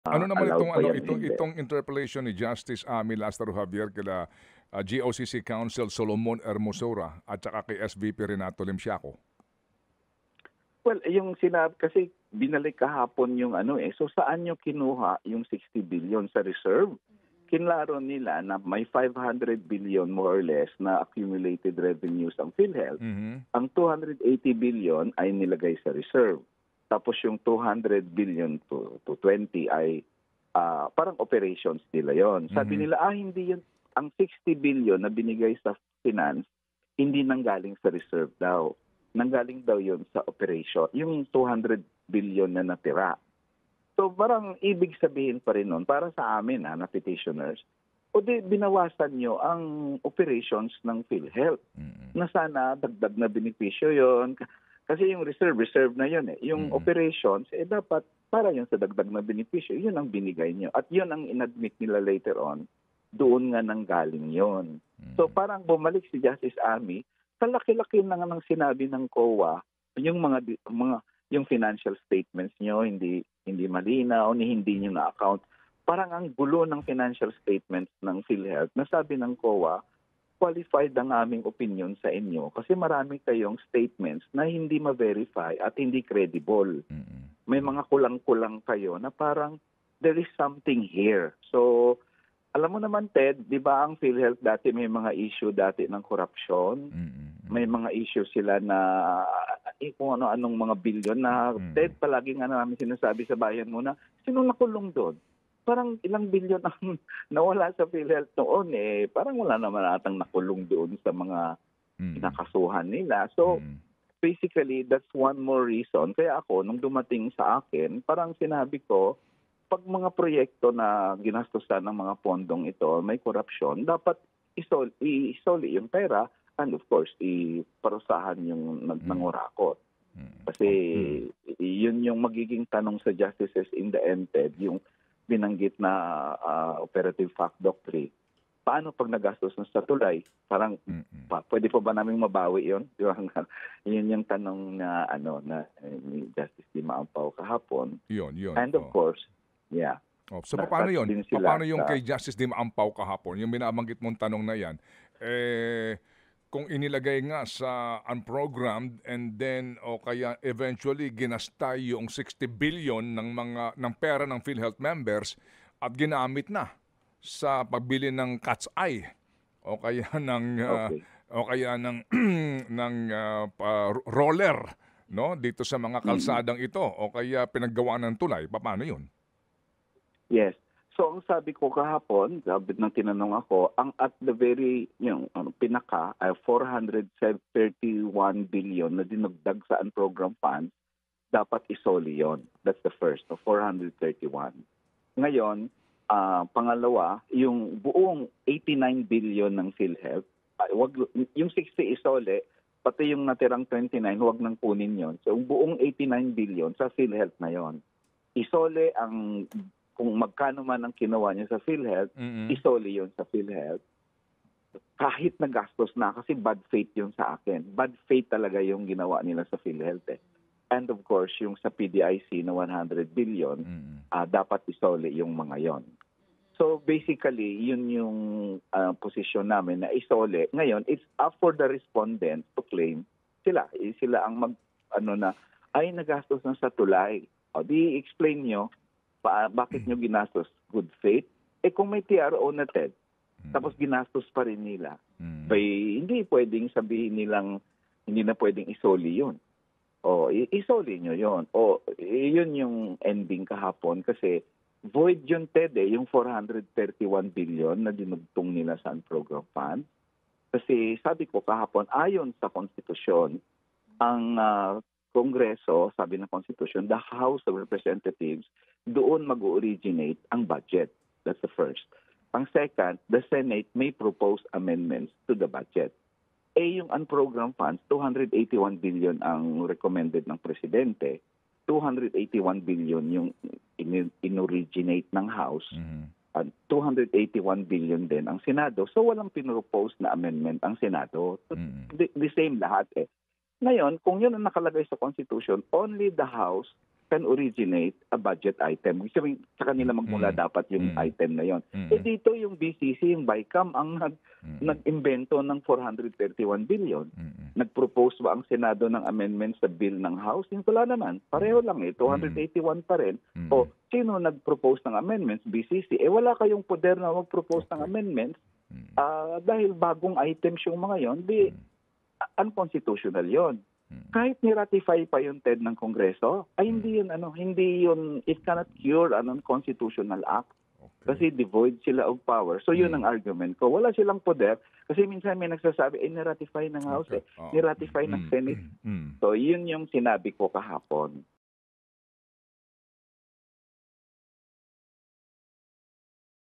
Ano naman allowed itong ba yan o itong hindi. itong interpellation ni Justice Ami Lázaro Javier kila GOCC Counsel Solomon Hermosura at saka kay SVP Renato Limsiaco? Well, yung sinabi kasi binalik kahapon yung ano so saan nyo kinuha yung 60 billion sa reserve? Kinlaro nila na may 500 billion more or less na accumulated revenues ang PhilHealth. Mhm. Ang 280 billion ay nilagay sa reserve. Tapos yung 200 billion to 20 ay parang operations nila yon. Sabi Mhm. nila, hindi yun, ang 60 billion na binigay sa finance, hindi nanggaling sa reserve daw. Nanggaling daw yon sa operation. Yung 200 billion na natira. So parang ibig sabihin pa rin nun, para sa amin na petitioners, o di binawasan nyo ang operations ng PhilHealth Mm. na sana dagdag na benepisyo yon. Kasi yung reserve na yon Yung Mm. operations, dapat para yun sa dagdag na benepisyo, yun ang binigay nyo. At yun ang inadmit nila later on, doon nga nanggaling yon. So Mm. parang bumalik si Justice Ami, sa laki-laki na nga ng sinabi ng COA, yung yung financial statements nyo hindi malinaw, hindi nyo na-account. Parang ang gulo ng financial statements ng PhilHealth. Nasabi ng COA, qualified ang aming opinion sa inyo kasi marami kayong statements na hindi ma-verify at hindi credible. Mm. May mga kulang-kulang kayo na parang there is something here. So, alam mo naman, Ted, di ba ang PhilHealth dati may mga issue dati ng corruption? Mm. May mga issue sila na kung ano-anong mga bilyon na Mm. Ted, palagi nga namin sinasabi sa bayan mo na sino nakulong doon? Parang ilang bilyon ang nawala sa PhilHealth noon parang wala naman atang nakulong doon sa mga Mm. kinakasuhan nila. So Mm. basically that's one more reason kaya ako nung dumating sa akin parang sinabi ko pag mga proyekto na ginastusan ng mga pondong ito may korupsyon dapat isoli yung pera and of course iparusahan yung nangurakot. Mm. Kasi Mm. yun yung magiging tanong sa justices in the end, Ted, yung binanggit na operative fact doctrine. Paano pag nagastos na sa tulay? Parang Mm. pwede pa ba naming mabawi yon? Di ba? Yun yung tanong na ni Justice Lima Ampao kahapon. Yun. And of Oh. course, yeah. Oh, so paano Touch 'yon? din sila Paano yung sa kay Justice Dim Ampao kahapon, yung binabanggit mong tanong na 'yan, kung inilagay nga sa unprogrammed and then o kaya eventually ginasta yung 60 billion ng pera ng PhilHealth members at ginamit na sa pagbili ng Cat's Eye o kaya ng okay. ng roller, no, dito sa mga Mm. kalsadang ito o kaya pinaggawa ng tulay, paano 'yon? Yes. So ang sabi ko kahapon, sabi ng tinanong ako, ang at the very pinaka ay 431 billion na dinagdag sa unprogrammed funds, dapat isoli yon. That's the first, 431. Ngayon, pangalawa, yung buong 89 billion ng PhilHealth, wag yung 60 isole, pati yung natirang 29, wag nang kunin yon. So yung buong 89 billion sa PhilHealth na yon. Isole ang kung magkano man ang kinuha niya sa PhilHealth, Mm. isoli yon sa PhilHealth. Kahit nagastos na kasi bad faith yon sa akin. Bad faith talaga yung ginawa nila sa PhilHealth And of course, yung sa PDIC na 100 billion, Mm. dapat isoli yung mga yon. So basically, yun yung posisyon namin na isoli. Ngayon, it's up for the respondent to claim sila ang ay nagastos na sa tulay. O di explain nyo, bakit nyo ginastos? Good faith? Kung may TRO na, Ted, tapos ginastos pa rin nila, hindi pwedeng sabihin nilang hindi na pwedeng isoli yun. O, isoli nyo yun. O, yun yung ending kahapon kasi void yun, Ted, yung 431 billion na dinugtong nila sa unprogrammed fund. Kasi sabi ko kahapon, ayon sa konstitusyon, ang Kongreso, sabi ng Constitution, the House of Representatives, doon mag-originate ang budget. That's the first. Ang second, the Senate may propose amendments to the budget. Yung unprogrammed funds, 281 billion ang recommended ng Presidente. 281 billion yung in-originate ng House. Mm. At 281 billion din ang Senado. So walang pinropose na amendment ang Senado. The same lahat Ngayon, kung yun ang nakalagay sa Constitution, only the House can originate a budget item. Gusto sabihin, sa kanila magmula dapat yung item na yon. Dito yung BCC, yung BICAM, ang nag-imbento ng 431 billion. Nag-propose ba ang Senado ng amendments sa bill ng House? Yung wala naman. Pareho lang 281 pa rin. O sino nag-propose ng amendments? BCC. Wala kayong poder na mag-propose ng amendments dahil bagong items yung mga yon, di unconstitutional yon. Kahit ni-ratify pa yung TED ng Kongreso, ay hindi yun, it cannot cure an unconstitutional act. Kasi devoid sila of power. So yun ang argument ko. Wala silang poder kasi minsan may nagsasabi, ni-ratify ng House, ni-ratify ng Senate. So yun yung sinabi ko kahapon.